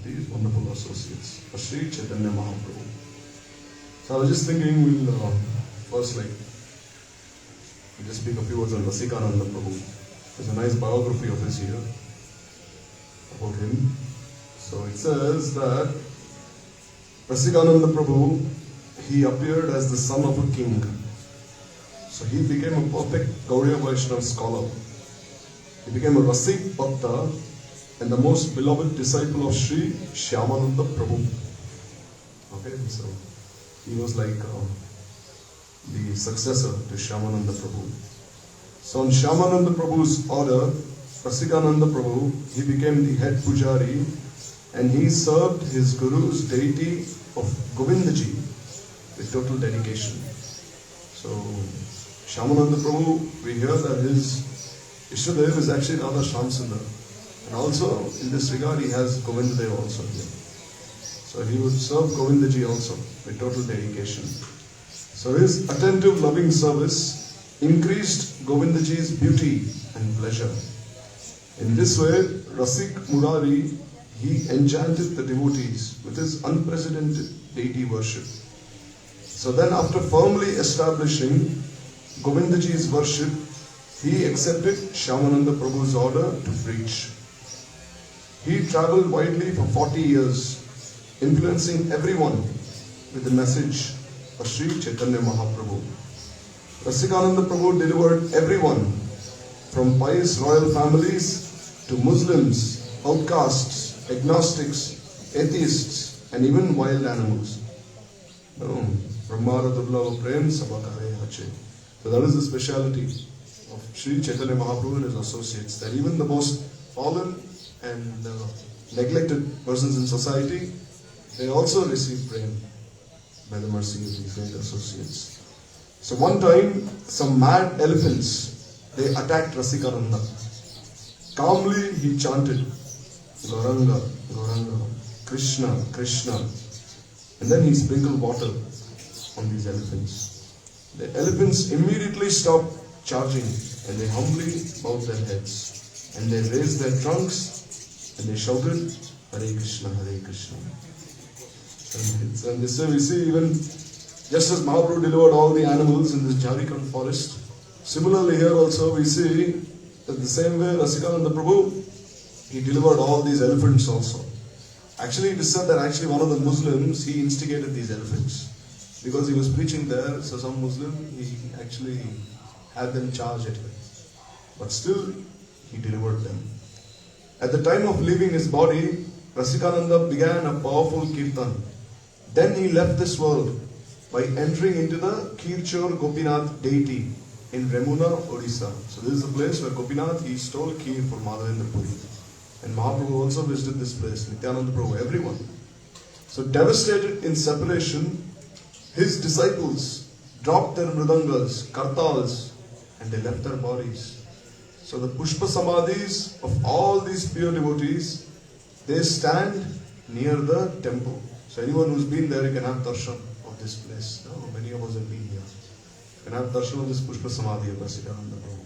these wonderful associates, Sri Chaitanya Mahaprabhu. So I was just thinking we'll first just speak a few words on Rasikananda Prabhu. There's a nice biography of his here about him. So it says that Rasikananda Prabhu, he appeared as the son of a king. So he became a perfect Gaudiya Vaishnava scholar. He became a Rasik Bhakta and the most beloved disciple of Sri Shyamananda Prabhu. Okay, so he was like the successor to Shyamananda Prabhu. So on Shyamananda Prabhu's order, Rasikananda Prabhu, he became the head pujari and he served his guru's deity of Govindaji with total dedication. So Shyamananda Prabhu, we hear that his Ishtadev is actually Radha Shamsundar. And also in this regard he has Govindadev also here. So he would serve Govindaji also with total dedication. So his attentive loving service increased Govindaji's beauty and pleasure. In this way, Rasik Murari, he enchanted the devotees with his unprecedented deity worship. So then after firmly establishing Govindaji's worship, he accepted Shyamananda Prabhu's order to preach. He travelled widely for 40 years, influencing everyone with the message of Sri Chaitanya Mahaprabhu. Rasikananda Prabhu delivered everyone from pious royal families to Muslims, outcasts, agnostics, atheists, and even wild animals. Brahmara Durlava Prem Sabakare Hache. So that is the speciality of Sri Chaitanya Mahaprabhu and his associates, that even the most fallen and neglected persons in society, they also receive prem by the mercy of these great associates. So one time, some mad elephants, they attacked Rasikananda. Calmly he chanted, Gauranga, Gauranga, Krishna, Krishna. And then he sprinkled water on these elephants. The elephants immediately stopped charging and they humbly bowed their heads. And they raised their trunks and they shouted, Hare Krishna, Hare Krishna. And this way we see even just as Mahaprabhu delivered all the animals in this Jharkhand forest, similarly here also we see that the same way Rasikananda Prabhu, he delivered all these elephants also. Actually it is said that actually one of the Muslims, he instigated these elephants. Because he was preaching there, so some Muslim, he actually had them charge at him. But still, he delivered them. At the time of leaving his body, Rasikananda began a powerful kirtan. Then he left this world by entering into the Kirchor Gopinath deity in Remuna, Odisha. So this is the place where Gopinath, he stole Kir for Madhavendra Puri. And Mahaprabhu also visited this place, Nityananda Prabhu, everyone. So devastated in separation, his disciples dropped their mridangas, kartals, and they left their bodies. So the Pushpa Samadhis of all these pure devotees, they stand near the temple. So anyone who's been there, you can have darshan of this place. No, many of us have been here. You can have darshan of this Pushpa Samadhi of Rasikananda Prabhu.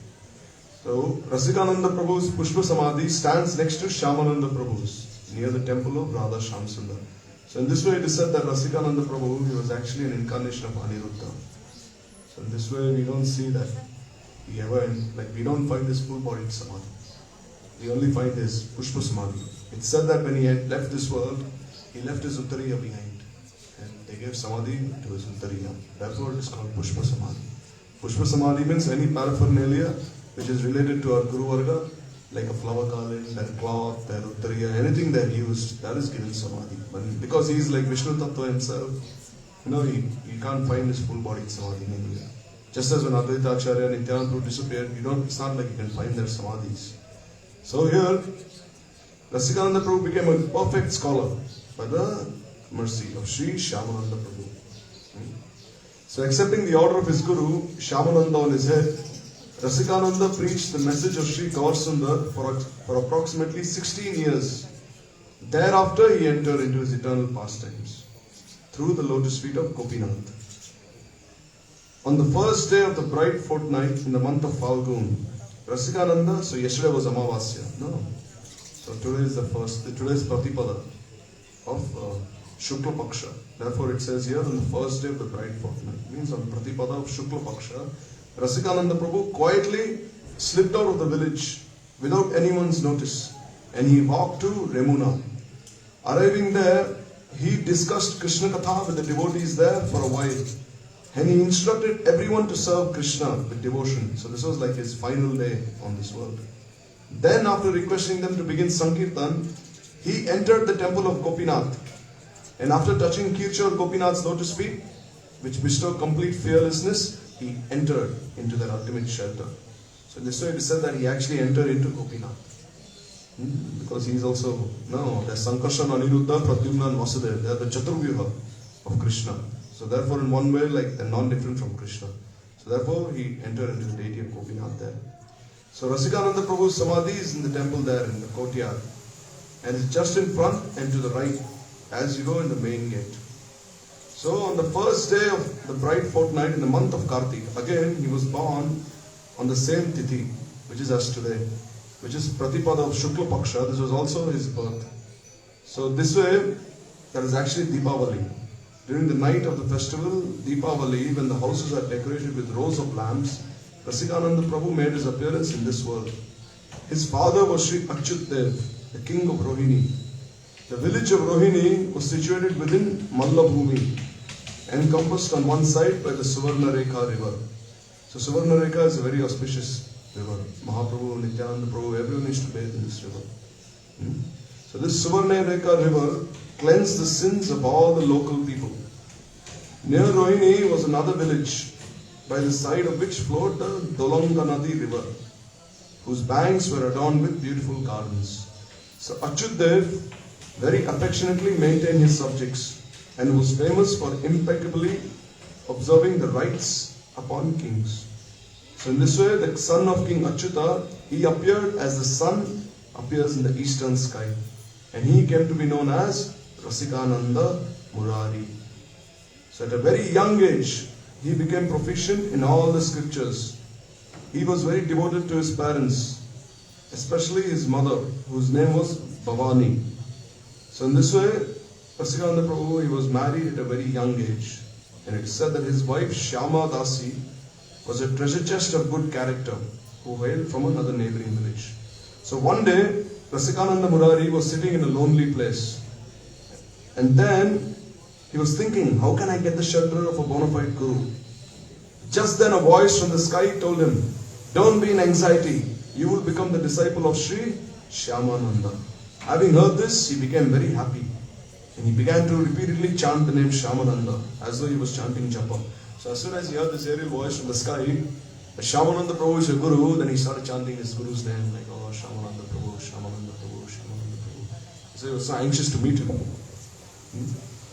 So Rasikananda Prabhu's Pushpa Samadhi stands next to Shyamananda Prabhu's, near the temple of Radha Shamsundar. So in this way it is said that Rasikananda Prabhu, he was actually an incarnation of Aniruddha. So in this way we don't see that he ever, we don't find this full-bodied Samadhi. We only find this Pushpa Samadhi. It's said that when he had left this world, he left his Uttariya behind. And they gave Samadhi to his Uttariya. Therefore it is called Pushpa Samadhi. Pushpa Samadhi means any paraphernalia which is related to our Guru Varga, like a flower garland, their cloth, their Uttariya, anything they used, that is given Samadhi. But because he is like Vishnu Tattva himself, you can't find his full-bodied Samadhi anywhere. Just as when Advaita Acharya and Nityananda Prabhu disappeared, it's not like you can find their Samadhis. So here, Rasikananda Prabhu became a perfect scholar by the mercy of Sri Shyamananda Prabhu. So accepting the order of his Guru, Shyamananda on his head, Rasikananda preached the message of Sri Gaur Sundar for approximately 16 years. Thereafter he entered into his eternal pastimes through the lotus feet of Gopinath. On the first day of the bright fortnight in the month of Falgun, Rasikananda, so yesterday was Amavasya, no. So today is today's Pratipada. of Shukla Paksha. Therefore it says here on the first day of the bride fortnight, means on Pratipada of Shukla Paksha, Rasikananda Prabhu quietly slipped out of the village without anyone's notice, and he walked to Remuna. Arriving there, he discussed Krishna Katha with the devotees there for a while, and he instructed everyone to serve Krishna with devotion. So this was like his final day on this world. Then after requesting them to begin Sankirtan, he entered the temple of Gopinath, and after touching Kirchor Gopinath's lotus feet, which bestowed complete fearlessness, he entered into their ultimate shelter. So this way it is said that he actually entered into Gopinath. Because he is also, there's Sankarshan, Aniruddha, Pradyumna and Vasudeva. They are the Chaturvyuha of Krishna. So therefore in one way, like they're non-different from Krishna. So therefore he entered into the deity of Gopinath there. So Rasikananda Prabhu's Samadhi is in the temple there in the courtyard. And it's just in front and to the right as you go in the main gate. So on the first day of the bride fortnight in the month of Kartik, again he was born on the same tithi, which is as today, which is Pratipada of Shukla Paksha. This was also his birth. So this way, that is actually Deepavali. During the night of the festival, Deepavali, when the houses are decorated with rows of lamps, Rasikananda Prabhu made his appearance in this world. His father was Sri Achyut Dev, the king of Rohini. The village of Rohini was situated within Mallabhumi, encompassed on one side by the Suvarna Rekha river. So Suvarna Rekha is a very auspicious river. Mahaprabhu, Nityananda Prabhu, everyone used to bathe in this river. So this Suvarna Rekha river cleansed the sins of all the local people. Near Rohini was another village, by the side of which flowed the Dolanganadi river, whose banks were adorned with beautiful gardens. So Achyut Dev very affectionately maintained his subjects and was famous for impeccably observing the rights upon kings. So in this way, the son of King Achyuta, he appeared as the sun appears in the eastern sky. And he came to be known as Rasikananda Murari. So at a very young age, he became proficient in all the scriptures. He was very devoted to his parents, especially his mother, whose name was Bhavani. So in this way, Rasikananda Prabhu, he was married at a very young age. And it is said that his wife Shyama Dasi was a treasure chest of good character who hailed from another neighboring village. So one day, Rasikananda Murari was sitting in a lonely place. And then he was thinking, how can I get the shelter of a bona fide guru? Just then a voice from the sky told him, don't be in anxiety, you will become the disciple of Sri Shyamananda. Having heard this, he became very happy. And he began to repeatedly chant the name Shyamananda, as though he was chanting japa. So as soon as he heard this aerial voice from the sky, Shyamananda Prabhu is your guru, then he started chanting his guru's name, like, oh, Shyamananda Prabhu, Shyamananda Prabhu, Shyamananda Prabhu. So he was so anxious to meet him.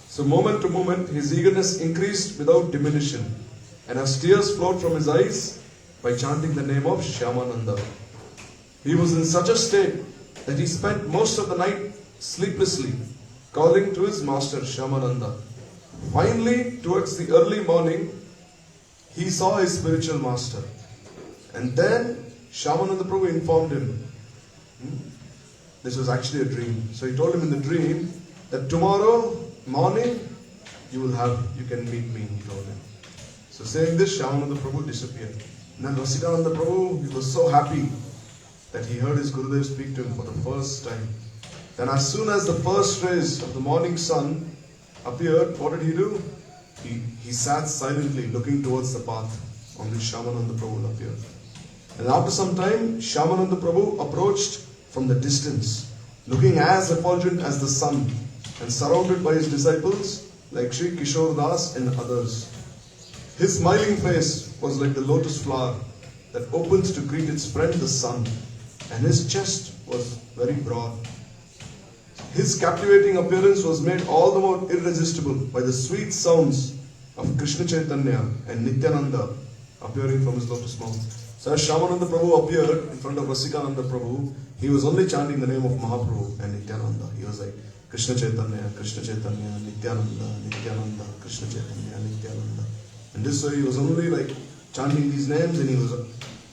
So moment to moment, his eagerness increased without diminution. And as tears flowed from his eyes, by chanting the name of Shyamananda. He was in such a state that he spent most of the night sleeplessly, calling to his master Shyamananda. Finally, towards the early morning, he saw his spiritual master. And then Shyamananda Prabhu informed him. This was actually a dream. So he told him in the dream that tomorrow morning you can meet me, he told him. So saying this, Shyamananda Prabhu disappeared. And then Rasikananda Prabhu, he was so happy that he heard his Gurudev speak to him for the first time. Then as soon as the first rays of the morning sun appeared, what did he do? He sat silently looking towards the path on which Shyamananda Prabhu appeared. And after some time, Shyamananda Prabhu approached from the distance, looking as effulgent as the sun and surrounded by his disciples like Sri Kishore Das and others. His smiling face was like the lotus flower that opens to greet its friend the sun, and his chest was very broad. His captivating appearance was made all the more irresistible by the sweet sounds of Krishna Chaitanya and Nityananda appearing from his lotus mouth. So as Shyamananda Prabhu appeared in front of Rasikananda Prabhu, he was only chanting the name of Mahaprabhu and Nityananda. He was like, Krishna Chaitanya, Nityananda, Nityananda, Krishna Chaitanya, Nityananda. And this way he was only like chanting these names, and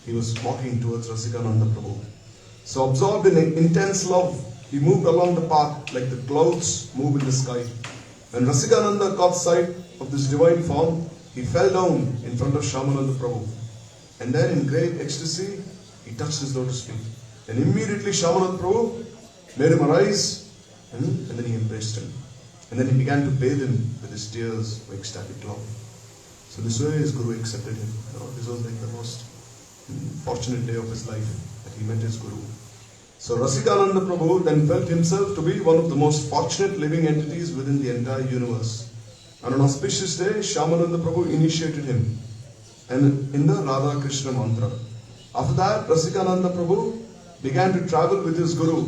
he was walking towards Rasikananda Prabhu. So absorbed in intense love, He moved along the path like the clouds move in the sky. When Rasikananda caught sight of this divine form, he fell down in front of Shyamananda Prabhu. And then in great ecstasy, he touched his lotus feet. And immediately Shyamananda Prabhu made him arise and then he embraced him. And then he began to bathe him with his tears of ecstatic love. So this way his Guru accepted him. This was like the most fortunate day of his life that he met his Guru. So Rasikananda Prabhu then felt himself to be one of the most fortunate living entities within the entire universe. On an auspicious day, Shyamananda Prabhu initiated him and in the Radha Krishna mantra. After that, Rasikananda Prabhu began to travel with his Guru,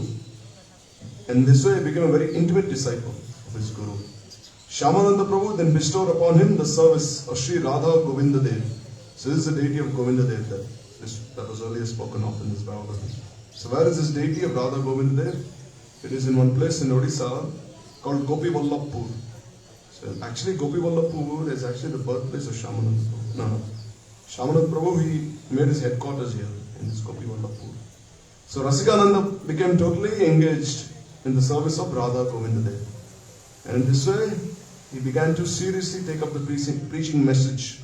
and this way he became a very intimate disciple of his Guru. Shyamananda Prabhu then bestowed upon him the service of Sri Radha Govinda Dev. So this is the deity of Govinda Dev that was earlier spoken of in this biography. So where is this deity of Radha Govinda Dev? It is in one place in Odisha called Gopi Vallabhpur. So actually Gopi Vallabhpur is actually the birthplace of Shyamananda Prabhu. No. Shyamananda Prabhu, he made his headquarters here in this Gopi Vallabhpur. So Rasikananda became totally engaged in the service of Radha Govinda Dev. And in this way, he began to seriously take up the preaching message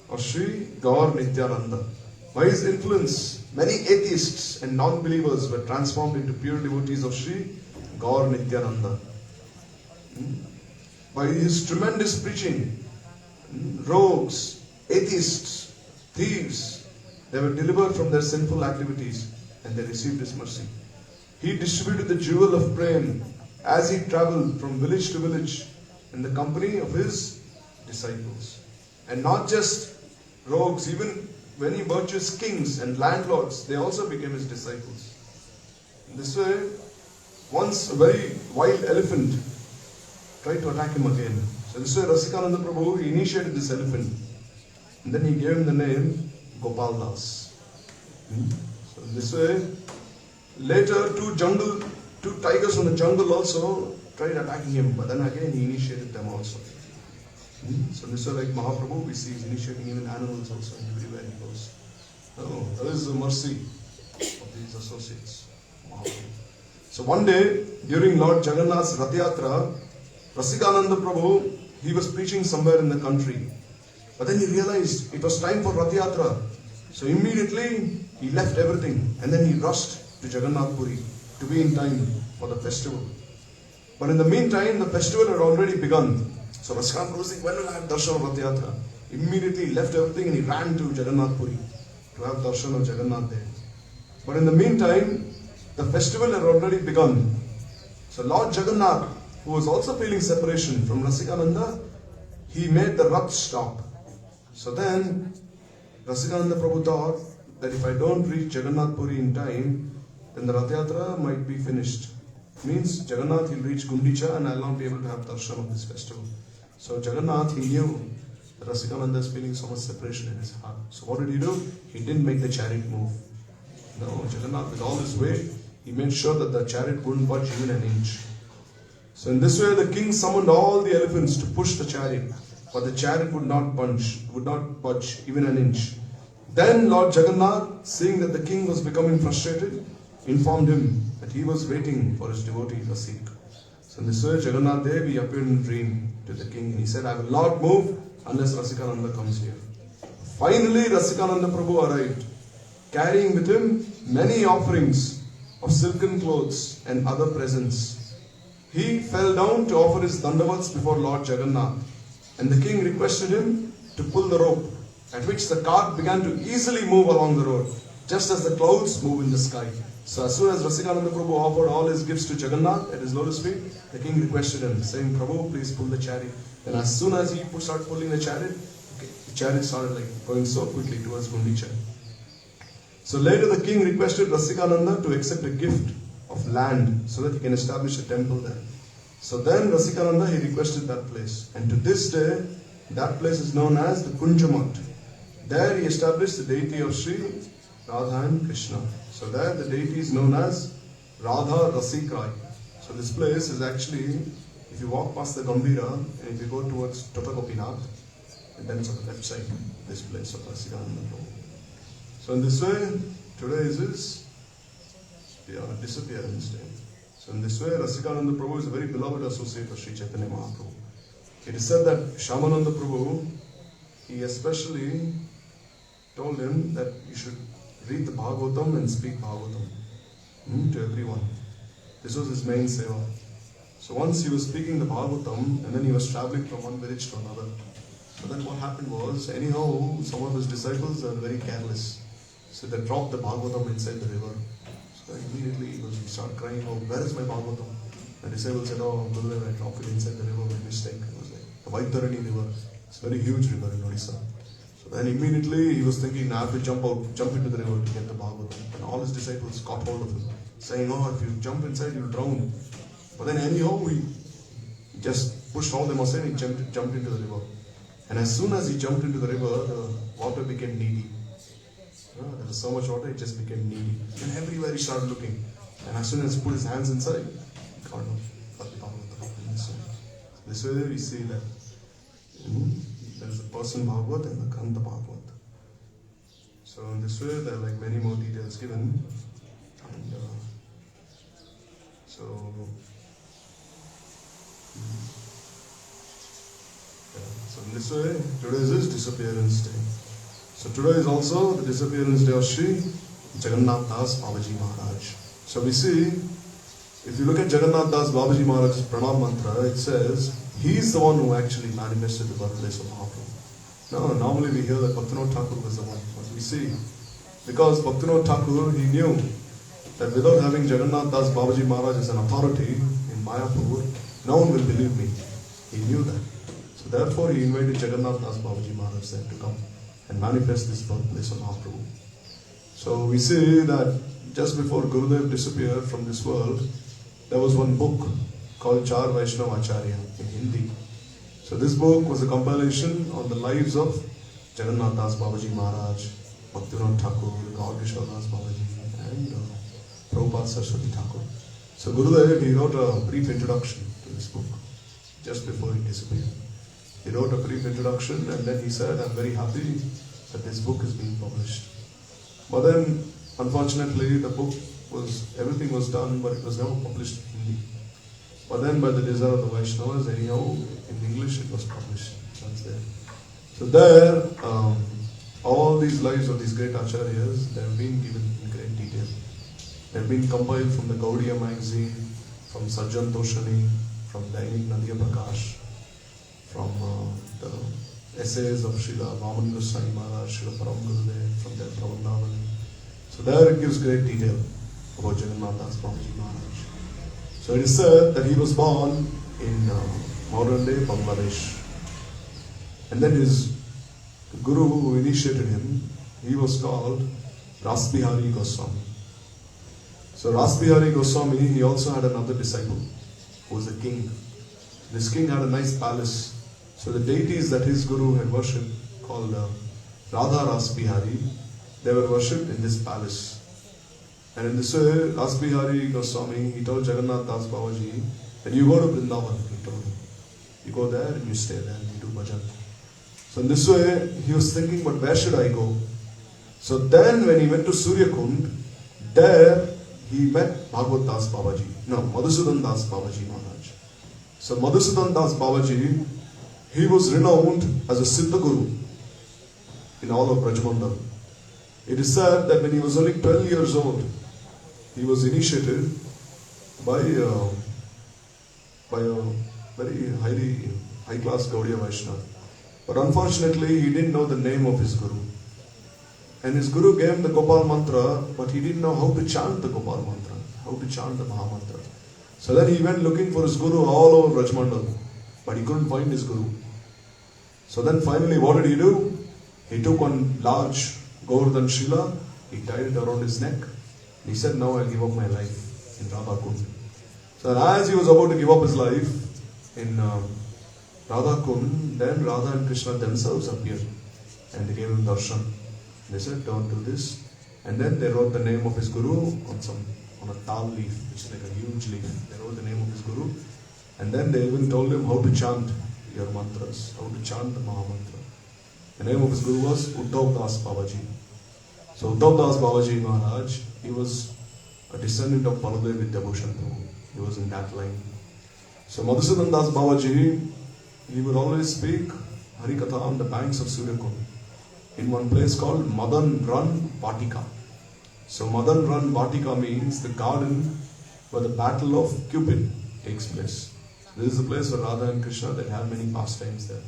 of Sri Gaur Nityananda. By his influence, many atheists and non-believers were transformed into pure devotees of Sri Gaur Nityananda. By his tremendous preaching, rogues, atheists, thieves, they were delivered from their sinful activities and they received his mercy. He distributed the jewel of prem as he travelled from village to village in the company of his disciples. And not just rogues, even many virtuous kings and landlords, they also became his disciples. In this way, once a very wild elephant tried to attack him again. So this way Rasikananda Prabhu, he initiated this elephant. And then he gave him the name Gopal Das. So in this way, later two tigers from the jungle also tried attacking him, but then again he initiated them also. So this way, like Mahaprabhu, we see he's initiating even animals also everywhere he goes. That is the mercy of these associates. So one day, during Lord Jagannath's Rath Yatra, Rasikananda Prabhu, he was preaching somewhere in the country. But then he realized it was time for Rath Yatra. So immediately he left everything and then he rushed to Jagannath Puri to be in time for the festival. But in the meantime, the festival had already begun. So Rasikananda Prabhu was saying, when will I have darshan of Rath Yatra? Immediately he left everything and he ran to Jagannath Puri to have darshan of Jagannath there. But in the meantime, the festival had already begun. So Lord Jagannath, who was also feeling separation from Rasikananda, he made the Rath stop. So then Rasikananda Prabhu thought that if I don't reach Jagannath Puri in time, then the Rath Yatra might be finished. Means Jagannath will reach Gundicha and I will not be able to have darshan of this festival. So Jagannath, he knew that Rasikananda is feeling so much separation in his heart. So what did he do? He didn't make the chariot move. No, Jagannath, with all his weight, he made sure that the chariot wouldn't budge even an inch. So in this way, the king summoned all the elephants to push the chariot, but the chariot would not budge even an inch. Then Lord Jagannath, seeing that the king was becoming frustrated, informed him that he was waiting for his devotee Rasik. So in this way, Jagannath Dev, he appeared in a dream to the king and he said, I will not move unless Rasikananda comes here. Finally, Rasikananda Prabhu arrived, carrying with him many offerings of silken clothes and other presents. He fell down to offer his dandavats before Lord Jagannath, and the king requested him to pull the rope, at which the cart began to easily move along the road, just as the clouds move in the sky. So as soon as Rasikananda Prabhu offered all his gifts to Jagannath at his lotus feet, the king requested him, saying, Prabhu, please pull the chariot. And as soon as he started pulling the chariot started going so quickly towards Gundicha. So later the king requested Rasikananda to accept a gift of land so that he can establish a temple there. So then Rasikananda, he requested that place. And to this day, that place is known as the Kunjamat. There he established the deity of Sri Radha and Krishna. So there the deity is known as Radha Rasikrai. So this place is actually, if you walk past the Gambhira and if you go towards Tota Gopinath, and then it's on the left side, this place of Rasikananda Prabhu. So in this way, today is his disappearance day. So in this way, Rasikananda Prabhu is a very beloved associate of Sri Chaitanya Mahaprabhu. It is said that Shyamananda Prabhu, he especially told him that you should read the Bhagavatam and speak Bhagavatam to everyone. This was his main seva. So once he was speaking the Bhagavatam and then he was traveling from one village to another. So then what happened was, anyhow, some of his disciples are very careless. So they dropped the Bhagavatam inside the river. So immediately he started crying out, where is my Bhagavatam? The disciple said, oh, Gurudev, I dropped it inside the river by mistake. It was like the Vaitarani river. It's a very huge river in Odisha. So then immediately he was thinking, I have to jump into the river to get the Bhagavatam. And all his disciples caught hold of him, saying, oh, if you jump inside, you'll drown. But then anyhow, he just pushed all them aside and jumped into the river. And as soon as he jumped into the river, the water became needy. There was so much water, it just became needy. And everywhere he started looking. And as soon as he put his hands inside, he got the Bhagavatam. This way we see that there is a person Bhagavat and the Grantha Bhagavat. So in this way there are like many more details given. And so in this way, today is his disappearance day. So today is also the disappearance day of Sri Jagannath Das Babaji Maharaj. So we see, if you look at Jagannath Das Babaji Maharaj's pranam mantra, it says, he is the one who actually manifested the birthplace of Mahaprabhu. No, normally we hear that Bhaktivinoda Thakur was the one. But we see, because Bhaktivinoda Thakur, he knew that without having Jagannath Das Babaji Maharaj as an authority in Mayapur, no one will believe me. He knew that. So therefore he invited Jagannath Das Babaji Maharaj there to come and manifest this birthplace of Mahaprabhu. So we see that just before Gurudev disappeared from this world, there was one book called Char Vaishnava Acharya in Hindi. So this book was a compilation on the lives of Jagannath Das Babaji Maharaj, Bhaktivinoda Thakur, Gaur Kishore Das Babaji, and Prabhupada Saraswati Thakur. So Gurudev, he wrote a brief introduction to this book just before he disappeared. He wrote a brief introduction and then he said, I'm very happy that this book is being published. But then, unfortunately, the book everything was done, but it was never published in Hindi. But then by the desire of the Vaishnavas, anyhow, in English it was published. That's there. So there, all these lives of these great acharyas, they have been given in great detail. They have been compiled from the Gaudiya magazine, from Sajjan Toshani, from Dainik Nadiya Prakash, from the essays of Srila Vaman Goswami Maharaj, Srila Param Gurudev, from their Prabandhavani. So there it gives great detail about Jagannath Das Babaji Maharaj. So it is said that he was born in modern day Bangladesh. And then his guru who initiated him, he was called Rasbihari Goswami. So Rasbihari Goswami, he also had another disciple who was a king. This king had a nice palace. So the deities that his guru had worshipped, called Radha Rasbihari, they were worshipped in this palace. And in this way, Rasbihari Goswami, he told Jagannath Das Babaji that you go to Vrindavan, he told him. You go there and you stay there and you do bhajan. So in this way, he was thinking, but where should I go? So then when he went to Suryakund, there he met Bhagavad Das Babaji. No, Madhusudan Das Babaji Maharaj. So Madhusudan Das Babaji, he was renowned as a Siddha Guru in all of Brajmandal. It is said that when he was only 12 years old, he was initiated by a very high-class Gaudiya Vaishnava. But unfortunately, he didn't know the name of his guru. And his guru gave him the Gopal Mantra, but he didn't know how to chant the Gopal Mantra, how to chant the Maha Mantra. So then he went looking for his guru all over Rajmandal, but he couldn't find his guru. So then finally, what did he do? He took one large Govardhan Shila, he tied it around his neck. He said, now I'll give up my life in Radhakund. So as he was about to give up his life in Radhakund, then Radha and Krishna themselves appeared and they gave him darshan. They said, don't do this. And then they wrote the name of his guru on a tal leaf, which is like a huge leaf. They wrote the name of his guru. And then they even told him how to chant your mantras, how to chant the Maha Mantra. The name of his guru was Uddhav Das Babaji. So Uddhav Das Babaji Maharaj, he was a descendant of Baladev Vidyabhushan Prabhu. He was in that line. So Madhusudan Das Babaji, he would always speak Harikatha on the banks of Suryakund, in one place called Madan Ran Vatika. So Madan Ran Vatika means the garden where the battle of Cupid takes place. This is the place where Radha and Krishna, they have many pastimes there.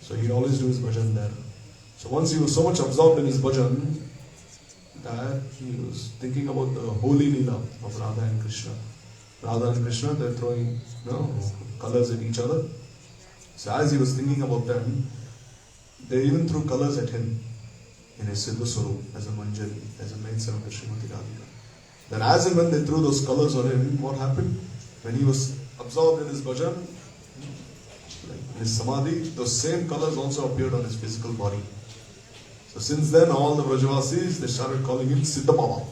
So he'd always do his bhajan there. So once he was so much absorbed in his bhajan that he was thinking about the holy Leela of Radha and Krishna. Radha and Krishna, they're throwing colors at each other. So as he was thinking about them, they even threw colors at him in his Siddha Swarup, as a Manjari, as a maid servant of Srimati Radhika. Then as and when they threw those colors on him, what happened? When he was absorbed in his bhajan, like in his samadhi, those same colors also appeared on his physical body. So since then, all the Vrajavasis, they started calling him Siddha Baba.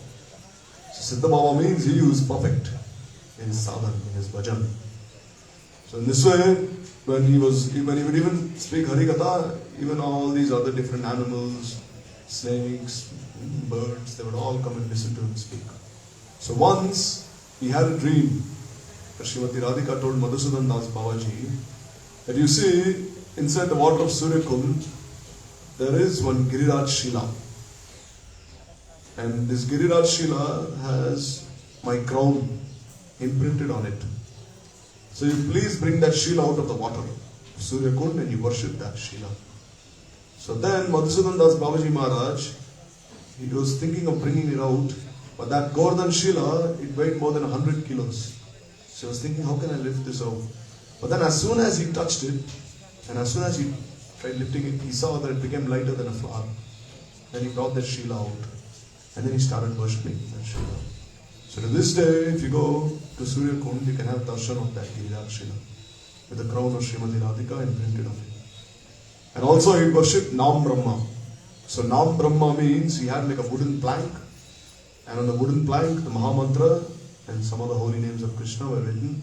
So Siddha Baba means he was perfect in his sadhana, in his bhajan. So in this way, when he would even speak Harikatha, even all these other different animals, snakes, birds, they would all come and listen to him speak. So once he had a dream. Srimati Radhika told Madhusudan Das Babaji that you see, inside the water of Suryakund, there is one Giriraj Shila. And this Giriraj Shila has my crown imprinted on it. So you please bring that Shila out of the water of Suryakund and you worship that Shila. So then Madhusudan Das Babaji Maharaj, he was thinking of bringing it out, but that Govardhan Shila, it weighed more than 100 kilos. So I was thinking, how can I lift this out? But then as soon as he touched it, and as soon as he tried lifting it, he saw that it became lighter than a flower. Then he brought that Shila out. And then he started worshipping that Shila. So to this day, if you go to Suryakund, you can have darshan of that Giriraj Shila, with the crown of Srimati Radhika imprinted on it. And also he worshipped Nam Brahma. So Nam Brahma means he had like a wooden plank, and on the wooden plank, the Mahamantra and some of the holy names of Krishna were written.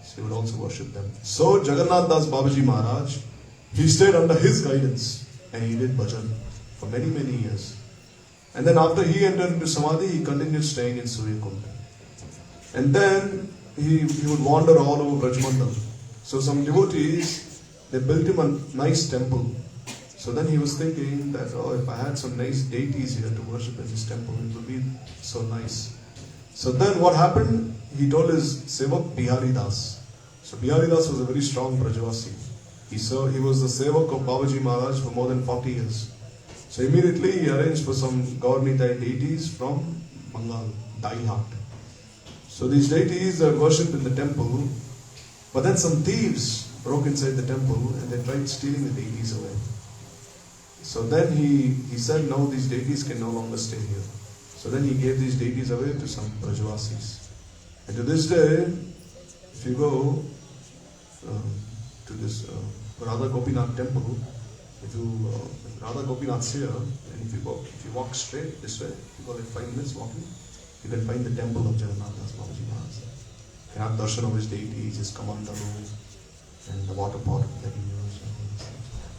So he would also worship them. So Jagannath Das Babaji Maharaj, he stayed under his guidance and he did bhajan for many, many years. And then after he entered into Samadhi, he continued staying in Suryakund. And then he would wander all over Brajmandal. So some devotees, they built him a nice temple. So then he was thinking that, if I had some nice deities here to worship in this temple, it would be so nice. So then what happened? He told his sevak Bihari Das. So Bihari Das was a very strong Brajavasi. He was the sevak of Babaji Maharaj for more than 40 years. So immediately he arranged for some Gaurnitai deities from Bengal, Daihat. So these deities are worshipped in the temple, but then some thieves broke inside the temple and they tried stealing the deities away. So then he said, no, these deities can no longer stay here. So then he gave these deities away to some Brajavasis. And to this day, if you go to this Radha Gopinath temple, Radha Gopinath's here, and if you walk straight this way, you go like 5 minutes walking, you can find the temple of Jagannath Das Babaji Maharaj. You can have darshan of his deities, his kamandalu, and the water pot that he used.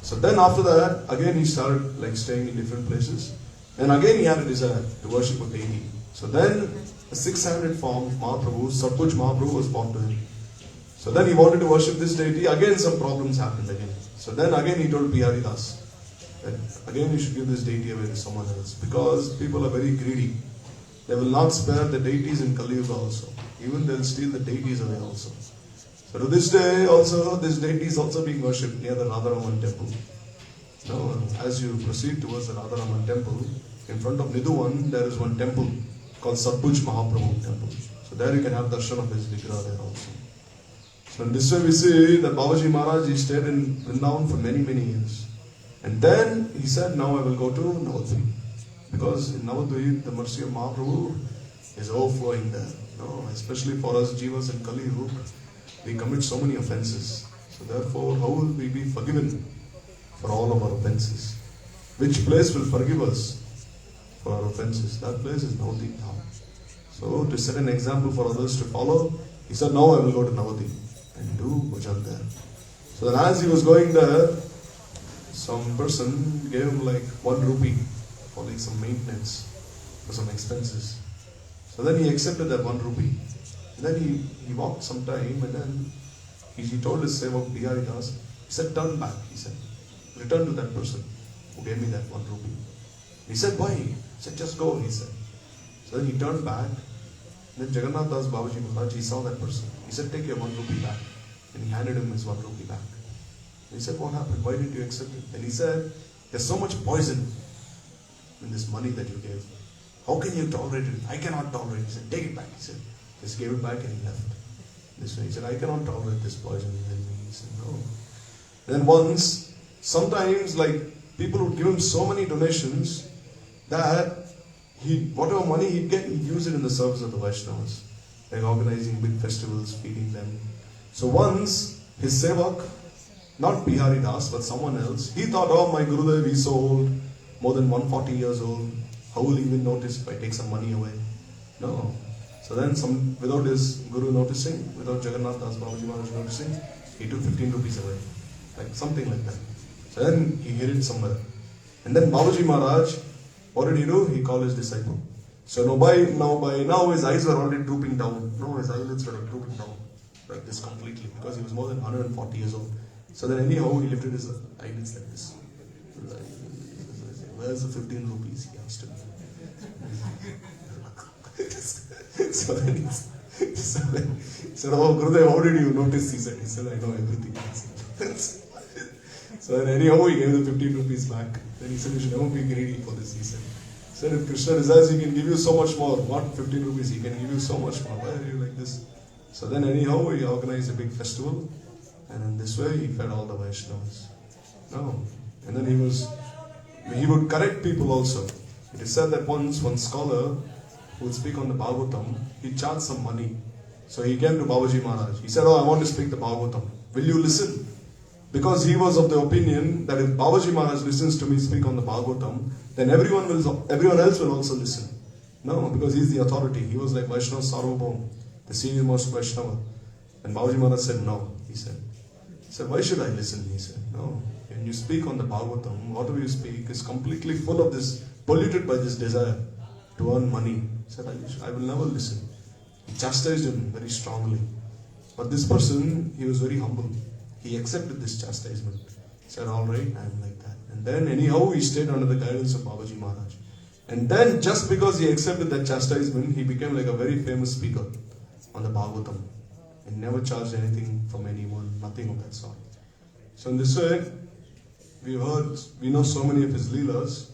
So then after that, again he started like staying in different places. And again he had a desire to worship a deity. So then a 600 form of Mahaprabhu, Satpuj Mahaprabhu, was born to him. So then he wanted to worship this deity. Again some problems happened again. So then again he told Bihari Das that again you should give this deity away to someone else. Because people are very greedy. They will not spare the deities in Kali Yuga also. Even they will steal the deities away also. So to this day also, this deity is also being worshipped near the Radharaman temple. Now, as you proceed towards the Radharaman temple, in front of Nidhuvan, there is one temple called Satpuj Mahaprabhu temple. So there you can have darshan of his Vigraha there also. So in this way we see that Babaji Maharaj, he stayed in Vrindavan for many, many years. And then he said, now I will go to Navadvip. Because in Navadvip, the mercy of Mahaprabhu is overflowing there. Especially for us Jivas in Kali Yuga, we commit so many offences. So therefore, how will we be forgiven for all of our offences? Which place will forgive us for our offences? That place is Navadvip Dham. So to set an example for others to follow, he said, now I will go to Navadvip and do bhajan there. So then as he was going there, some person gave him like 1 rupee for like some maintenance, for some expenses. So then he accepted that 1 rupee. And then he walked some time, and then he told his sevak Bihari Das, he said, turn back, he said. Return to that person who gave me that 1 rupee. He said, why? He said, just go, he said. So then he turned back. Then Jagannath Das Babaji Maharaj, he saw that person. He said, take your 1 rupee back. And he handed him his 1 rupee back. And he said, what happened? Why didn't you accept it? And he said, there's so much poison in this money that you gave. How can you tolerate it? I cannot tolerate it. He said, take it back. He said, just gave it back and he left. This way, he said, I cannot tolerate this poison within me. He said, no. Then once, sometimes like people would give him so many donations that whatever money he'd get, he'd use it in the service of the Vaishnavas. Like organizing big festivals, feeding them. So once, his sevak, not Bihari Das, but someone else, he thought, oh, my Gurudev, he's so old, more than 140 years old. How will he even notice if I take some money away? No. So then, without his Guru noticing, without Jagannath Das Babaji Maharaj noticing, he took 15 rupees away. Like something like that. So then he hid it somewhere. And then Babaji Maharaj, what did he do? He called his disciple. So by now his eyes were already drooping down. No, his eyelids were like drooping down. Like this completely. Because he was more than 140 years old. So then anyhow he lifted his eyelids like this. Where's the 15 rupees? He asked him. So then he said, oh Gurudev, how did you notice? He said, I know everything. So then anyhow he gave the 15 rupees back. Then he said, you should never be greedy for this, he said. He said, if Krishna desires, he can give you so much more. Not 15 rupees, he can give you so much more. Why are you like this? So then anyhow he organized a big festival. And in this way he fed all the Vaishnavas. No. And then he would correct people also. It is said that once one scholar who would speak on the Bhagavatam, he charged some money. So he came to Babaji Maharaj. He said, oh, I want to speak the Bhagavatam. Will you listen? Because he was of the opinion that if Babaji Maharaj listens to me speak on the Bhagavatam, then everyone else will also listen. No, because he is the authority. He was like Vaishnava Sarvabhaum, the senior most Vaishnava. And Babaji Maharaj said, no, he said. He said, why should I listen? He said, no. When you speak on the Bhagavatam, whatever you speak is completely full of this, polluted by this desire to earn money. He said, I will never listen. He chastised him very strongly. But this person, he was very humble. He accepted this chastisement. He said, all right, I am like that. And then anyhow, he stayed under the guidance of Babaji Maharaj. And then just because he accepted that chastisement, he became like a very famous speaker on the Bhagavatam. And never charged anything from anyone, nothing of that sort. So in this way, we know so many of his leelas.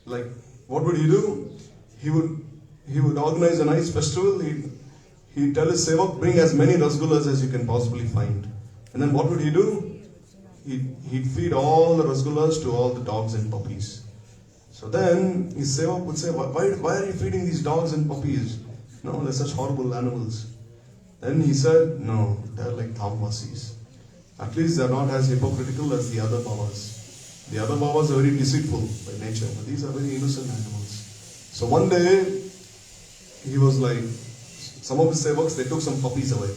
Like, what would he do? He would organize a nice festival. He'd tell his sevak, bring as many rasgullas as you can possibly find. And then what would he do? He'd feed all the rasgullas to all the dogs and puppies. So then his sevak would say, why are you feeding these dogs and puppies? No, they're such horrible animals. Then he said, no, they're like Dhamvasis. At least they're not as hypocritical as the other Babas. The other Babas are very deceitful by nature, but these are very innocent animals. So one day, he was like, some of his sevaks, they took some puppies away.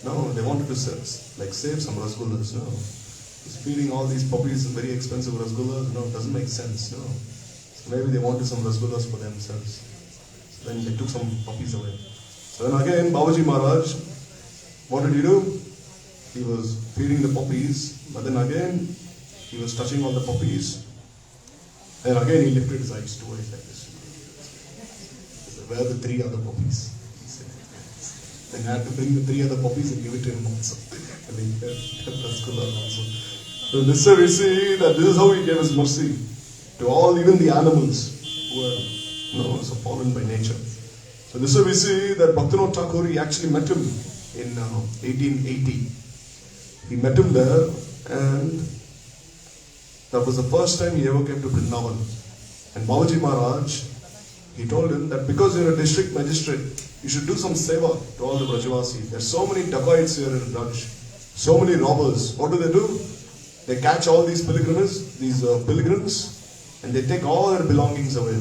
No, they wanted to save some rasgullas. No, he's feeding all these puppies very expensive rasgullas. No, it doesn't make sense. No, so maybe they wanted some rasgullas for themselves. So then they took some puppies away. So then again, Babaji Maharaj, what did he do? He was feeding the puppies, but then again, he was touching all the puppies. And again, he lifted his eyes towards like this. He said, where are the 3 other puppies? He said. Then I had to bring the 3 other puppies and give it to him also. And he had rasgulla also. So this way we see that this is how he gave his mercy to all, even the animals who were so fallen by nature. So this way we see that Bhaktivinoda Thakur, he actually met him in 1880. He met him there, and that was the first time he ever came to Vrindavan. And Babaji Maharaj, he told him that because you're a district magistrate, you should do some seva to all the Brajavasis. There's so many dacoits here in Braj, so many robbers. What do? They catch all these pilgrims, and they take all their belongings away.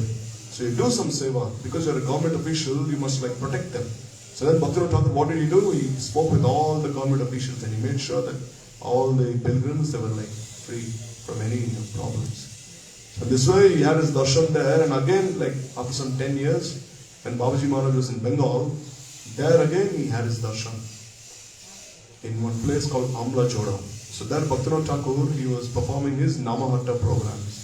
So you do some seva. Because you're a government official, you must protect them. So then Bhaktivinoda Thakur, what did he do? He spoke with all the government officials and he made sure that all the pilgrims, they were free from any problems. So this way he had his darshan there, and again, after some 10 years, when Babaji Maharaj was in Bengal, There again he had his darshan in one place called Amla Joda. So there Bhaktivinoda Thakur, he was performing his Namahatta programs.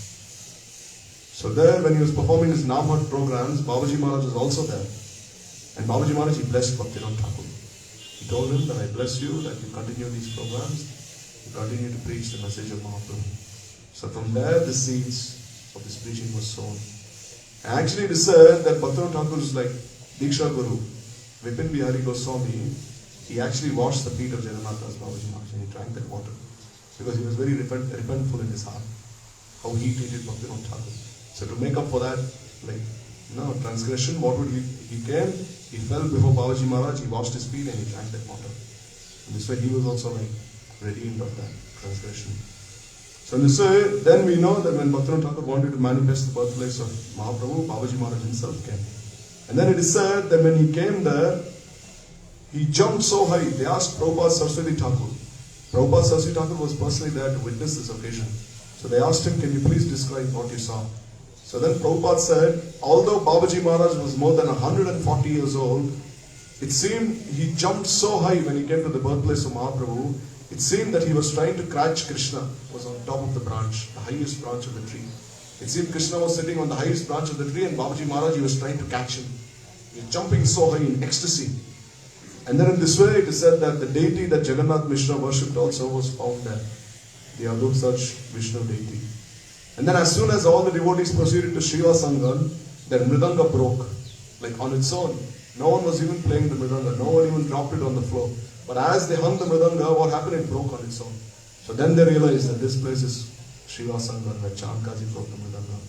So there when he was performing his Namahatta programs, Babaji Maharaj was also there. And Babaji Maharaj, he blessed Bhaktivinoda Thakur. He told him that I bless you, that you continue these programs, you continue to preach the message of Mahaprabhu. So from there the seeds of this preaching was sown. And actually it is said that Bhaktivinoda Thakur is like Diksha Guru. Vipin Bihari Goswami, he actually washed the feet of Jagannath Das Babaji Maharaj and he drank that water. Because he was very repentful in his heart. How he treated Bhaktivinoda Thakur. So to make up for that, transgression, what would he came? He fell before Babaji Maharaj, he washed his feet and he drank that water. And this way he was also redeemed of that transgression. So in this way, then we know that when Bhaktivinoda Thakur wanted to manifest the birthplace of Mahaprabhu, Babaji Maharaj himself came. And then it is said that when he came there, he jumped so high. They asked Prabhupada Saraswati Thakur. Prabhupada Saraswati Thakur was personally there to witness this occasion. So they asked him, can you please describe what you saw? So then Prabhupada said, although Babaji Maharaj was more than 140 years old, it seemed he jumped so high when he came to the birthplace of Mahaprabhu, it seemed that he was trying to catch Krishna, was on top of the branch, the highest branch of the tree. It seemed Krishna was sitting on the highest branch of the tree and Babaji Maharaj, he was trying to catch him. He was jumping so high in ecstasy. And then in this way it is said that the deity that Jagannath Mishra worshipped also was found there. The Aduk Sach Vishnu deity. And then as soon as all the devotees proceeded to Shiva Sangan, their mridanga broke, like on its own. No one was even playing the mridanga, no one even dropped it on the floor. But as they hung the mridanga, what happened? It broke on its own. So then they realized that this place is Shiva Sangan, where Chandkaji broke the mridanga.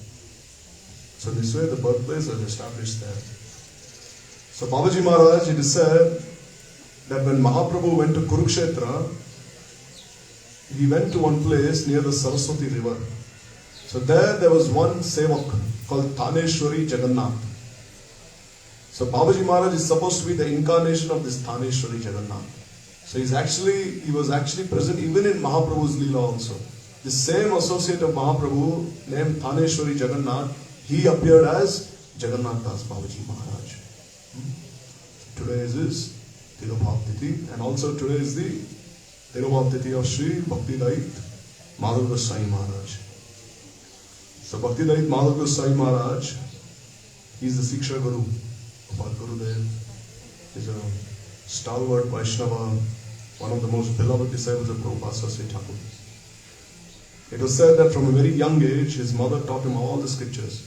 So this way the birthplace was established there. So Babaji Maharaj, it is said that when Mahaprabhu went to Kurukshetra, he went to one place near the Saraswati river. So there was one sevak called Thaneshwari Jagannath. So Babaji Maharaj is supposed to be the incarnation of this Thaneshwari Jagannath. So he was actually present even in Mahaprabhu's Leela also. The same associate of Mahaprabhu named Thaneshwari Jagannath, he appeared as Jagannath Das Babaji Maharaj. Today is his Tirobhav Tithi, and also today is the Tirobhav Tithi of Sri Bhakti Dait Madhav Goswami Maharaj. So Bhakti Dait Madhav Goswami Maharaj, he is the Siksha Guru of our Gurudev. He is a stalwart Vaishnava, one of the most beloved disciples of Prabhupada Saraswati Thakur. It was said that from a very young age, his mother taught him all the scriptures.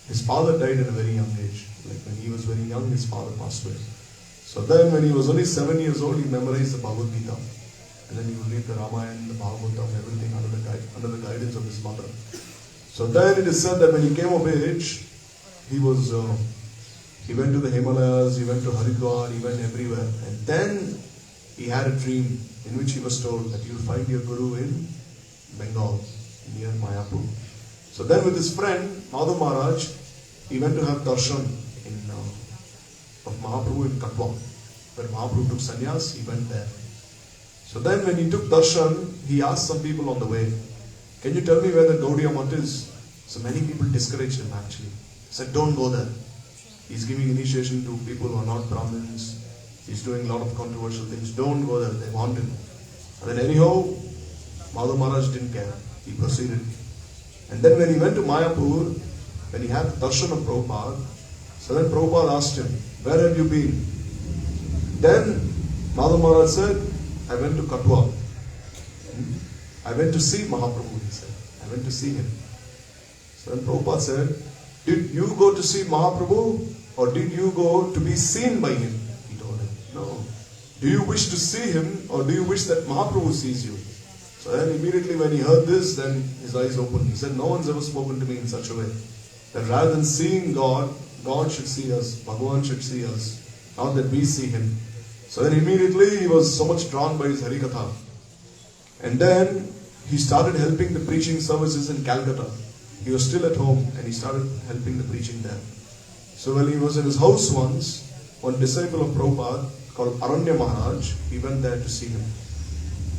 His father died at a very young age. Like when he was very young, his father passed away. So then when he was only 7 years old, he memorized the Bhagavad Gita. And then he would read the Ramayana, the Bhagavatam, everything under the guidance of his mother. So then it is said that when he came of age, he went to the Himalayas, he went to Haridwar, he went everywhere. And then he had a dream in which he was told that you will find your Guru in Bengal, near Mayapur. So then with his friend, Madhav Maharaj, he went to have darshan of Mahaprabhu in Katwa. Where Mahaprabhu took sannyas, he went there. So then when he took darshan, he asked some people on the way, can you tell me where the Gaudiya Math is? So many people discouraged him actually. He said, don't go there. He's giving initiation to people who are not Brahmins. He's doing a lot of controversial things. Don't go there. They want him. And then anyhow, Madhav Maharaj didn't care. He proceeded. And then when he went to Mayapur, when he had the darshan of Prabhupada, so then Prabhupada asked him, where have you been? Then Madhav Maharaj said, I went to Katwa. I went to see Mahaprabhu, he said. I went to see him. So then Prabhupada said, did you go to see Mahaprabhu or did you go to be seen by him? He told him, no. Do you wish to see him or do you wish that Mahaprabhu sees you? So then immediately when he heard this, then his eyes opened. He said, no one's ever spoken to me in such a way. That rather than seeing God, God should see us, Bhagavan should see us, not that we see him. So then immediately he was so much drawn by his Harikatha. And then he started helping the preaching services in Calcutta. He was still at home and he started helping the preaching there. So when he was in his house once, one disciple of Prabhupada called Aranya Maharaj, he went there to see him.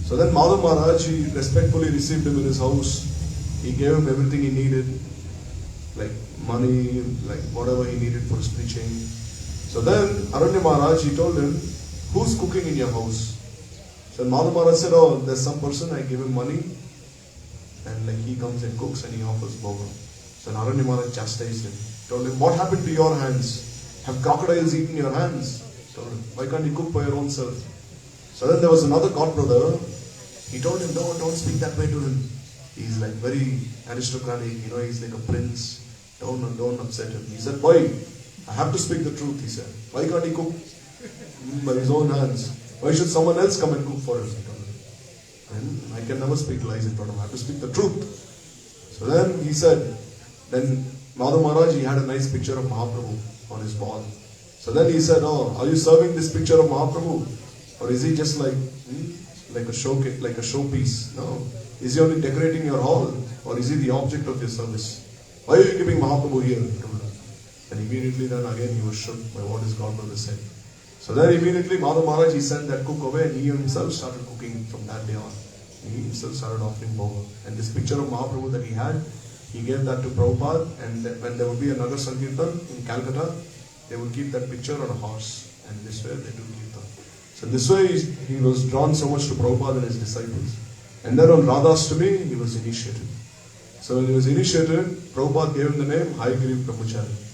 So then Madhav Maharaj, he respectfully received him in his house. He gave him everything he needed, like money, like whatever he needed for his preaching. So then Aranya Maharaj, he told him, who's cooking in your house? So Madhav Maharaj said, oh, there's some person, I give him money, and like he comes and cooks and he offers bhoga. So Aranya Maharaj chastised him, told him, what happened to your hands? Have crocodiles eaten your hands? Told him, why can't you cook for your own self? So then there was another god brother. He told him, no, don't speak that way to him. He's like very aristocratic, he's like a prince. Don't upset him. He said, boy, I have to speak the truth, he said. Why can't he cook by his own hands? Why should someone else come and cook for him? He told him. And I can never speak lies in front of him. I have to speak the truth. So then he said, then Madhav Maharaj, he had a nice picture of Mahaprabhu on his wall. So then he said, oh, are you serving this picture of Mahaprabhu? Or is he just like a showpiece? No. Is he only decorating your hall? Or is he the object of your service? Why are you keeping Mahaprabhu here? And immediately then again he was shook by what his godmother said. So then immediately Madhav Maharaj, he sent that cook away and he himself started cooking from that day on. He himself started offering bhoga. And this picture of Mahaprabhu that he had, he gave that to Prabhupada, and when there would be a Nagar Sankirtan in Calcutta, they would keep that picture on a horse, and this way they do Kirtan. So this way he was drawn so much to Prabhupada and his disciples. And then on Radhastami, he was initiated. So when he was initiated, Prabhupada gave him the name Giri Maharadj.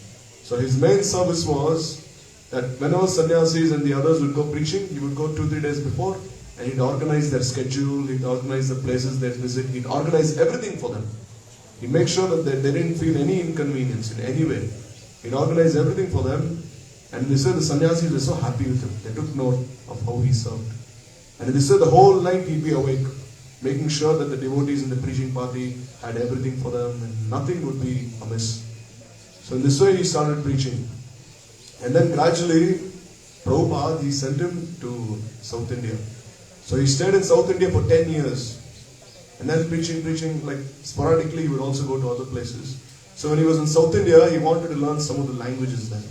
So his main service was that whenever sannyasis and the others would go preaching, he would go 2-3 days before, and he'd organize their schedule, he'd organize the places they'd visit, he'd organize everything for them. He'd make sure that they didn't feel any inconvenience in any way. He'd organize everything for them, and they said the sannyasis were so happy with him. They took note of how he served. And they said the whole night he'd be awake, making sure that the devotees in the preaching party had everything for them and nothing would be amiss. So in this way he started preaching. And then gradually, Prabhupada, he sent him to South India. So he stayed in South India for 10 years. And then preaching, like sporadically he would also go to other places. So when he was in South India, he wanted to learn some of the languages then.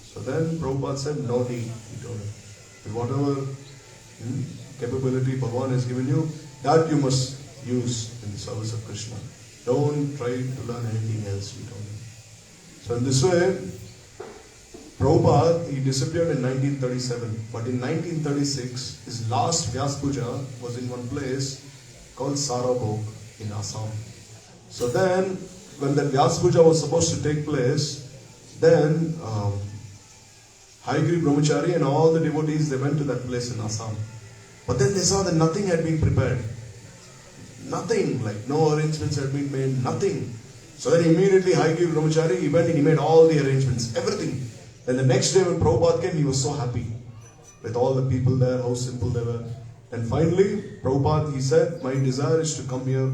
So then Prabhupada said, no need, he told him. Whatever capability Bhagavan has given you, that you must use in the service of Krishna. Don't try to learn anything else, he told him. So in this way, Prabhupada, he disappeared in 1937. But in 1936, his last Vyas Puja was in one place called Sarabhog in Assam. So then, when that Vyas Puja was supposed to take place, then Giri Brahmachari and all the devotees, they went to that place in Assam. But then they saw that nothing had been prepared. Nothing, like no arrangements had been made, nothing. So then immediately Giri Brahmachari, he went and he made all the arrangements, everything. Then the next day when Prabhupada came, he was so happy with all the people there, how simple they were. And finally, Prabhupada, he said, my desire is to come here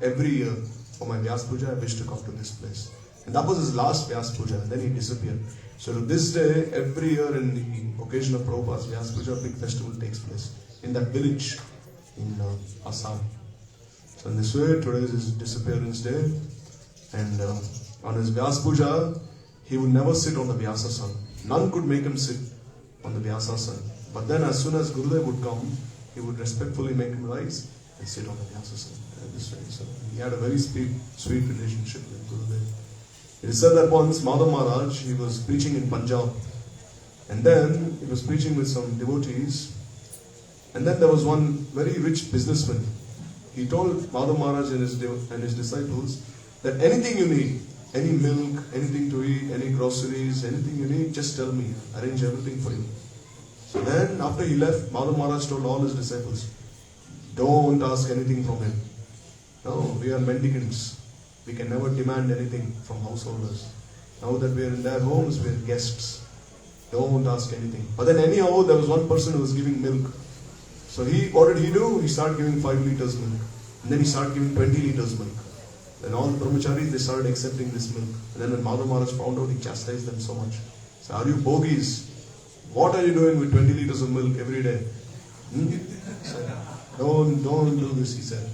every year for my Vyas Puja. I wish to come to this place. And that was his last Vyas Puja. And then he disappeared. So to this day, every year in the occasion of Prabhupada's Vyas Puja, a big festival takes place in that village in Assam. So in this way, today is his disappearance day. And on his Vyas Puja, he would never sit on the Vyasasana. None could make him sit on the Vyasasana. But then as soon as Gurudev would come, he would respectfully make him rise and sit on the Vyasasana. So he had a very sweet relationship with Gurudev. It is said that once Madhav Maharaj, he was preaching in Punjab. And then he was preaching with some devotees. And then there was one very rich businessman. He told Madhav Maharaj and his disciples that anything you need, any milk, anything to eat, any groceries, anything you need, just tell me. Arrange everything for you. So then after he left, Madhav Maharaj told all his disciples, don't ask anything from him. No, we are mendicants. We can never demand anything from householders. Now that we are in their homes, we are guests. Don't ask anything. But then anyhow, there was one person who was giving milk. So what did he do? He started giving 5 liters milk. And then he started giving 20 liters milk. Then all the brahmacharis, they started accepting this milk. And then when Madhav Maharaj found out, he chastised them so much. So, are you bogies? What are you doing with 20 liters of milk every day? So, don't do this, he said.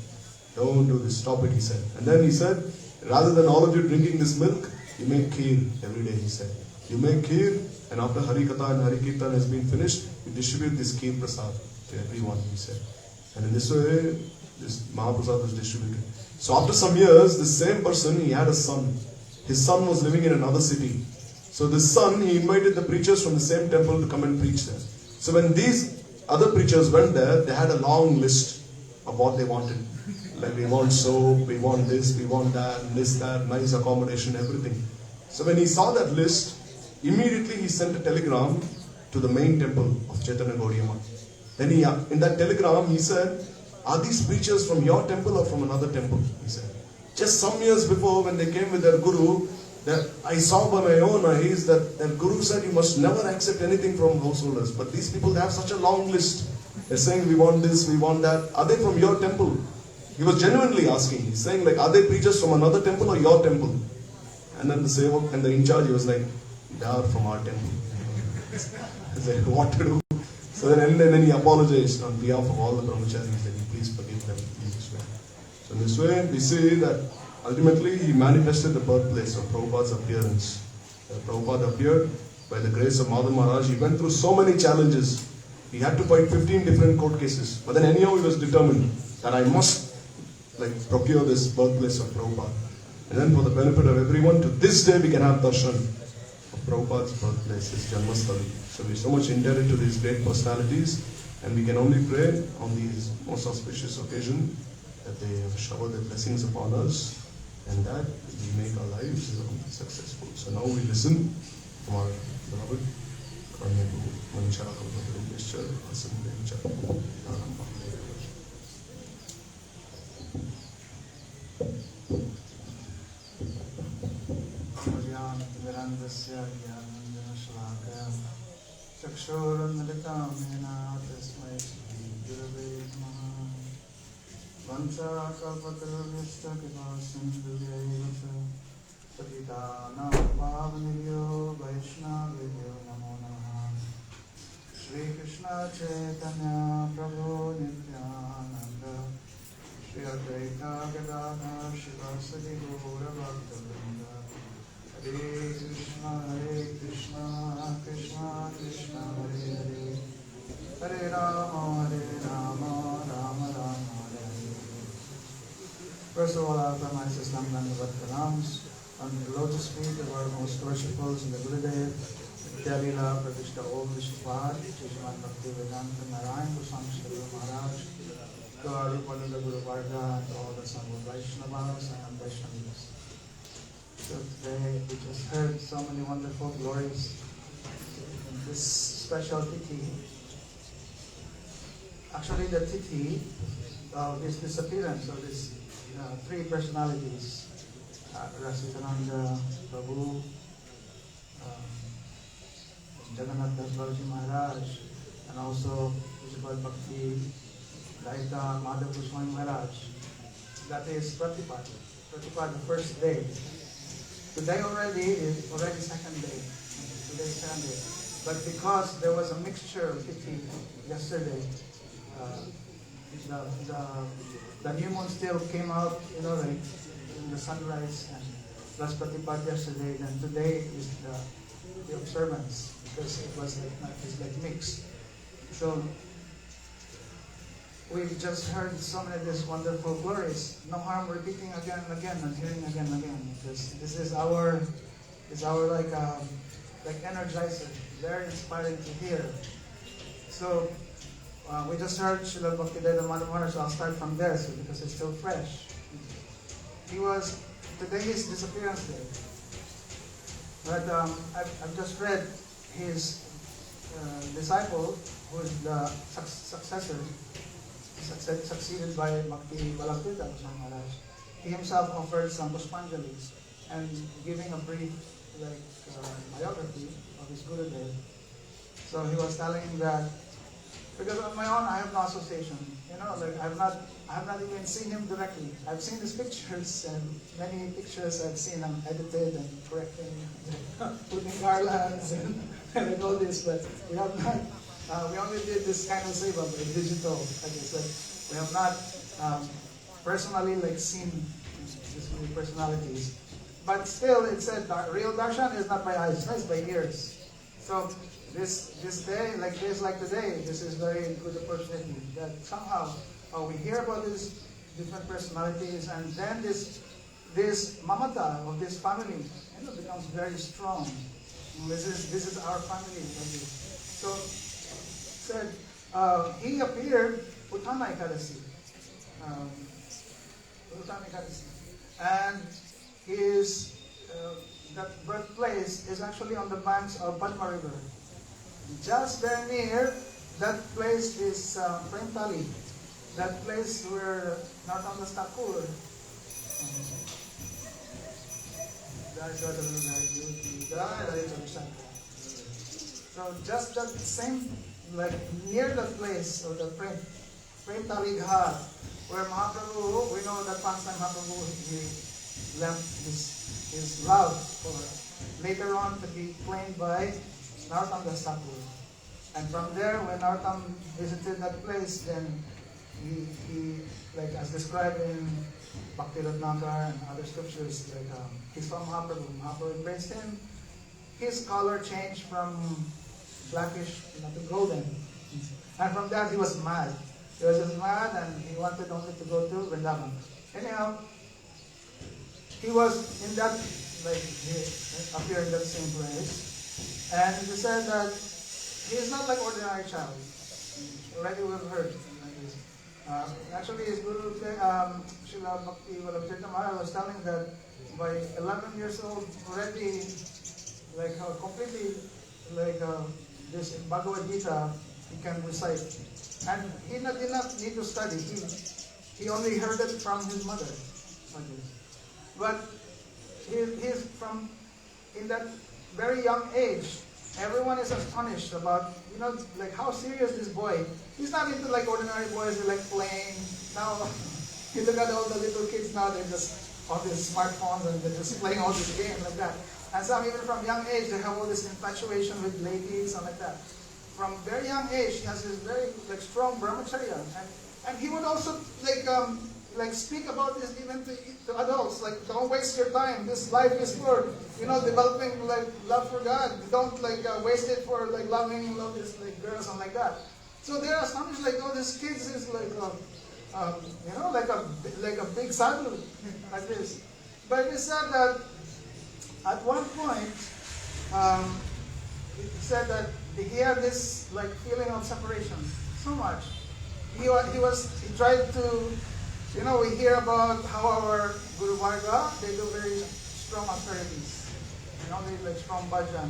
Don't do this, stop it, he said. And then he said, rather than all of you drinking this milk, you make kheer every day, he said. You make kheer, and after Hari Katha and Hari Kirtan has been finished, you distribute this kheer prasad to everyone, he said. And in this way, this Mahaprasad was distributed. So after some years, this same person, he had a son. His son was living in another city. So this son, he invited the preachers from the same temple to come and preach there. So when these other preachers went there, they had a long list of what they wanted. Like, we want soap, we want this, we want that, nice accommodation, everything. So when he saw that list, immediately he sent a telegram to the main temple of Chaitanya Gaudiya Math. Then in that telegram, he said, are these preachers from your temple or from another temple? He said. Just some years before, when they came with their guru, that I saw by my own eyes that their guru said you must never accept anything from householders. But these people, they have such a long list. They're saying we want this, we want that. Are they from your temple? He was genuinely asking. He's saying, like, are they preachers from another temple or your temple? And then the sevak and the in charge, he was like, they are from our temple. He said, what to do? So then he apologized on behalf of all the brahmacharis that he please forgive them. So in this way, we see that ultimately he manifested the birthplace of Prabhupada's appearance. Prabhupada appeared by the grace of Madhav Maharaj. He went through so many challenges. He had to fight 15 different court cases. But then anyhow he was determined that I must procure this birthplace of Prabhupada. And then for the benefit of everyone, to this day we can have darshan of Prabhupada's birthplace, his Janmasthali. So we're so much indebted to these great personalities, and we can only pray on these most auspicious occasion that they shower their blessings upon us, and that we make our lives successful. So now we listen from our beloved Karnya Guru, Manichara Kalpataru Mishra, Asan Benchara, चक्षुरुन्मिलितामेन तस्मै श्रीगुरवे नमः वंशाकल्पतरुभ्यश्च कृपासिन्धुभ्यैव च पतितानां पावनेभ्यो वैष्णवेभ्यो नमो नमः श्रीकृष्ण चैतन्य प्रभु Nityanand Shri Advaita Gadadhar शिवासदि गौरभक्तवृन्द Hare Krishna, Krishna Krishna, Hare Hare, Hare Rama, Rama Rama, Hare Hare. First of all, I offer my Islam Dandavat Pranams on the lotus feet of our most worshipables in the Gurudev, Vidyalila Pratishta Om Vishnupada, Shriman Bhakti Vedanta Narayan Goswami Giri Maharadj, to our Rupananda Guru Varga, and all the Sangha Vaishnavas and Vaishnavis. So today we just heard so many wonderful glories in this special tithi. Actually, the tithi of this disappearance of these three personalities, Rasitananda Prabhu, Jagannath Das Babaji Maharaj, and also Vishwabad Bhakti Daita Madhav Goswami Maharaj. That is Pratipad. Pratipad, the first day. Today already is second day. Today is second day. But because there was a mixture of tithi yesterday, the new moon still came out, in the sunrise, and plus Pratipad yesterday. Then today is the observance, because it was like mixed. So we've just heard so many of these wonderful glories. No harm repeating again and again and hearing again and again, because this is our like energizer, very inspiring to hear. So we just heard Srila Bhaktivedanta Madhav Maharaj, so I'll start from there, because it's still fresh. Today is disappearance day. But I've just read his disciple, who is the successor, succeeded by Bhakti Balabhita Goswami Maharaj. He himself offered some Pushpanjalis and giving a brief biography of his Gurudev. So he was telling that, because on my own I have no association, I have not even seen him directly. I've seen his pictures, and many pictures I've seen him edited and correcting, putting garlands and all this, but we have not. We only did this kind of seva by digital. We have not personally seen these many personalities. But still, it said real darshan is not by eyes, it's by ears. So this day, like today, this is very good opportunity that somehow we hear about these different personalities, and then this mamata of this family becomes very strong. This is our family. So said he appeared Utama Ekadasi. Utama Ekadasi. And his that birthplace is actually on the banks of Padma River. Just very near that place is Premtali. That place where Narottam Thakur. So just that same, like near that place, or the Premtali Ghat, where Mahaprabhu, we know that last time Mahaprabhu, he left his love for later on to be claimed by Narottam Thakur. And from there, when Narottam visited that place, then he like as described in Bhakti Ratnakar and other scriptures, like he saw Mahaprabhu. Mahaprabhu embraced him. His color changed from blackish to golden. And from that, he was mad. He was just mad, and he wanted only to go to Vrindavan. Anyhow, he was in that, like, he appeared in that same place. And he said that he is not like ordinary child. Already we've heard like this. Actually, his Guru, Srila Bhakti Vallabha Maharaj was telling that by 11 years old, already, like completely, like this in Bhagavad Gita, he can recite. And he did not need to study. He only heard it from his mother. Like this. But he's from, in that very young age, everyone is astonished about, like how serious this boy. He's not into like ordinary boys who like playing. Now, you look at all the little kids now, they're just on these smartphones and they're just playing all these games like that. And some even from young age, they have all this infatuation with ladies and like that. From very young age, he has this very like strong brahmacharya. And he would also like speak about this even to adults, like don't waste your time. This life is for developing like love for God. Don't like waste it for like loving these like girls and like that. So they're astonished, like these kids is like like a big sadhu like this. But it said that at one point it said that he had this like feeling of separation so much. He tried to. We hear about how our Guru Varga, they do very strong austerities. They like strong bhajan.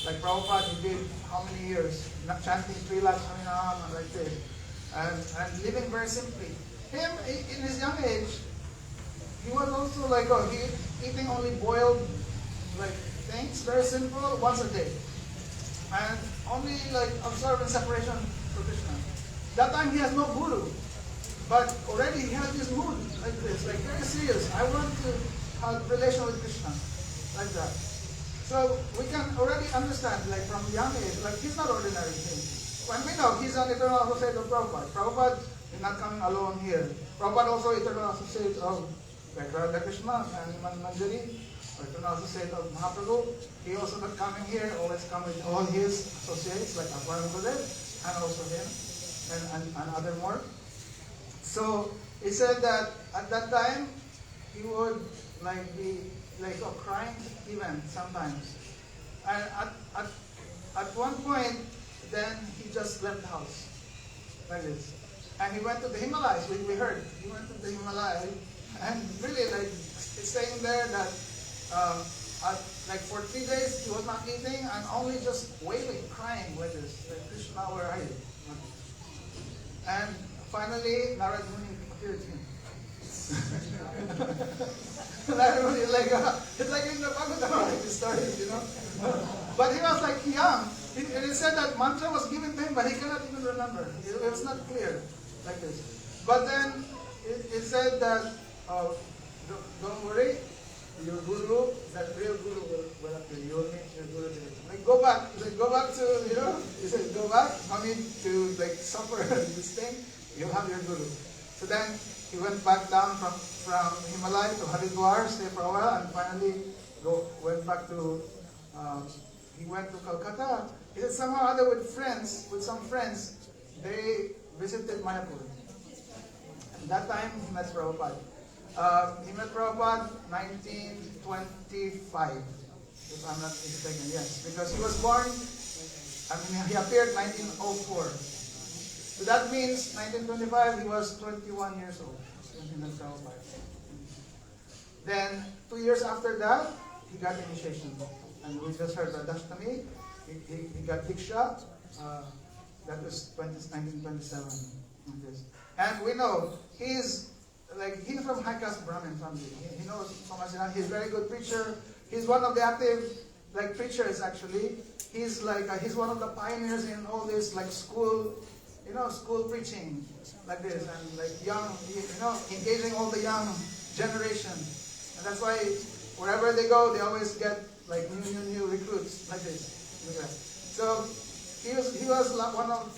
Like Prabhupada, he did how many years? Chanting 3 lakhs Harinam and like this. And living very simply. Him, in his young age, he was also like, eating only boiled like things, very simple, once a day. And only like observing separation for Krishna. That time he has no guru. But already he has this mood like this, like very serious. I want to have a relation with Krishna, like that. So we can already understand, like from young age, like he's not ordinary thing. When we know he's an eternal associate of Prabhupada. Prabhupada is not coming alone here. Prabhupada also eternal associate of Radha Krishna and Manjari, eternal associate of Mahaprabhu. He also not coming here, always come with all his associates, like Aparam Gurudev, and also him, and other more. So he said that at that time he would like be like a crying even sometimes. And at one point then he just left the house like this. And he went to the Himalayas, we heard. He went to the Himalayas and really like staying there that like for 3 days he was not eating and only just wailing, crying like this, like Krishna, where are you? And finally, Narad Muni appeared to him. Narad Muni, it's like in the Bhagavatam, like the stories, But he was like young. And he said that mantra was given to him, but he cannot even remember. It was not clear, like this. But then it said that, don't worry, your guru, that real guru will appear. You will meet your guru there. Like go back to, he said, go back, no need to like suffer this thing. You have your guru. So then he went back down from Himalaya to Haridwar, stayed for a while, and finally went back to. He went to Calcutta. He said somehow or other with some friends, they visited Mayapur. And that time he met Prabhupada. He met Prabhupada 1925. if I'm not mistaken, yes. Because he was born, he appeared 1904. So that means 1925, he was 21 years old. 1905. Then, 2 years after that, he got initiation. And we just heard Radhashtami. He got Diksha. That was 1927. And we know he's from high caste Brahmin family. He knows so much. He's a very good preacher. He's one of the active preachers actually. He's he's one of the pioneers in all this school preaching like this, and young, engaging all the young generation. And that's why wherever they go, they always get new recruits like this. So he was one of